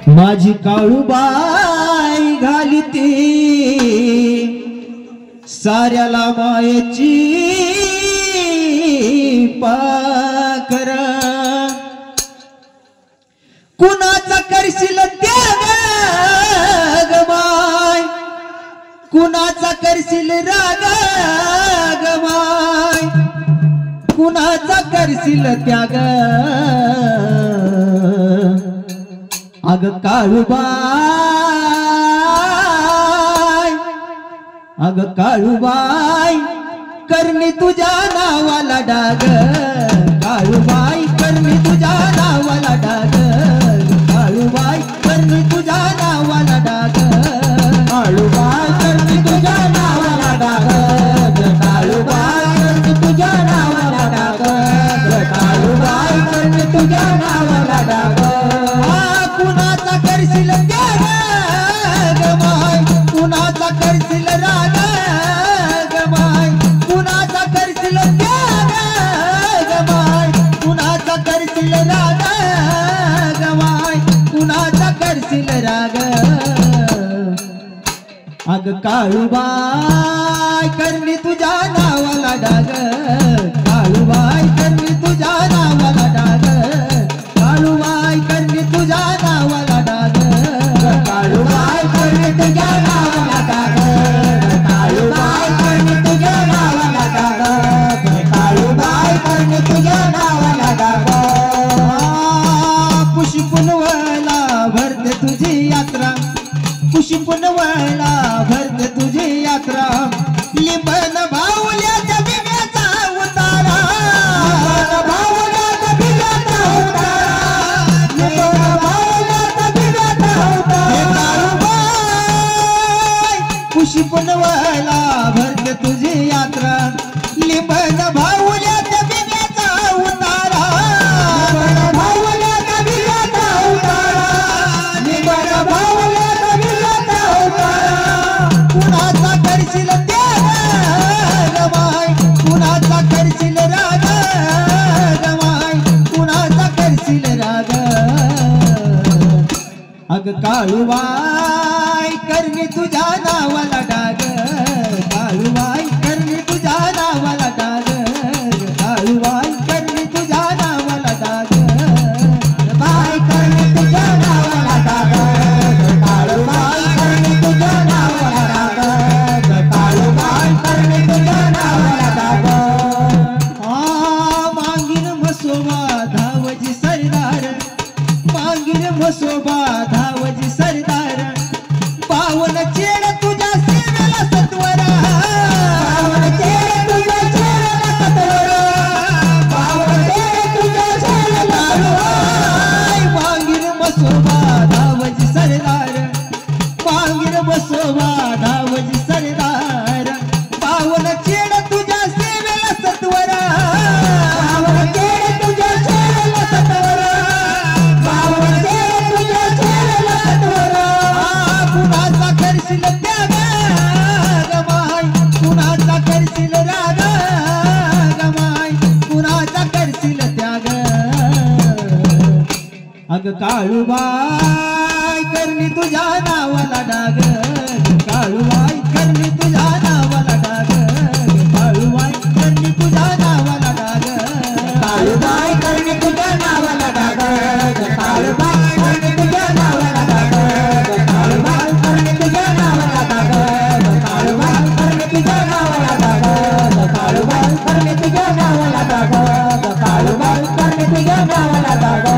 माझी काळूबाई घालिते साऱ्याला मायेची पाकर कुणाचा करशील त्याग ग माय कुणाचा करशील राग ग माय कुणाचा करशील त्याग अग काळूबाई अग काळूबाई करणी तुझ्या नावाला डाग काळूबाई करणी तुझ्या नावाला डाग काळूबाई करणी तुझ्या नावाला डाग काळूबाई करणी तुझ्या नावाला डाग काळूबाई करणी तुझ्या नावाला डाग काळूबाई करणी तुझ्या नावाला डाग कुणाचा करशील त्याग ग माय कुणाचा करशील राग ग माय कुणाचा करशील त्याग ग माय कुणाचा करशील राग ग माय कुणाचा करशील राग अग काळूबाई करणी तुझ्या नावाला डाग काळूबाई करणी तुझ्या नावाला डाग काळूबाई करणी तुझ्या नावाला डाग काळूबाई करणी तुझ्या नावाला डाग काळूबाई करणी तुझ्या नावाला डाग काळूबाई करणी तुझ्या नावाला डाग पुष्पुनवला भरते तुझी यात्रा पुष्पुनवला भरते तुझी यात्रा लिंबन भाऊल्याच्या बिब्याचा उतारा भाऊल्याच्या बिब्याचा उतारा लिंबन भाऊल्याच्या बिब्याचा उतारा पुष्पुनवला भरते तुझी यात्रा लिंबन भाऊल्याच्या बिब्याचा उतारा भाऊल्याच्या बिब्याचा उतारा लिंबन भाऊल्याच्या बिब्याचा उतारा कुणाचा करशील त्याग ग माय कुणाचा करशील राग ग माय कुणाचा करशील राग अग काळूबाई करणी तुझ्या नावाला डाग काळूबाई करणी तुझ्या नावाला डाग काळूबाई करणी तुझ्या नावाला डाग बाई करणी तुझ्या नावाला डाग काळूबाई करणी तुझ्या नावाला डाग काळूबाई करणी तुझ्या नावाला डाग मांगीन म्हसोबा धावजी सरदार मांगीन म्हसोबा धावजी सरदार पावन चेड तुझ्या सेवेला सत्वरा पावन चेड तुझ्या सेवेला सत्वरा पावन चेड तुझ्या सेवेला सत्वरा मांगीन म्हसोबा धावजी सरदार मांगीन म्हसोबा धावजी सरदार पावन चेड तुझ्या सेवेला सत्वरा पावन चेड तुझ्या सेवेला सत्वरा पावन चेड तुझ्या सेवेला सत्वरा कुणाचा करशील त्याग ग माय कुणाचा करशील राग ग माय कुणाचा करशील त्याग अग काळूबाई करणी तुझ्या नावाला डाग काळूबाई करणी तुझ्या नावाला डाग काळूबाई करणी तुझ्या नावाला डाग काळूबाई करणी तुझ्या नावाला डाग काळूबाई करणी तुझ्या नावाला डाग काळूबाई करणी तुझ्या नावाला डाग काळूबाई करणी तुझ्या नावाला डाग काळूबाई करणी तुझ्या नावाला डाग काळूबाई करणी तुझ्या नावाला डाग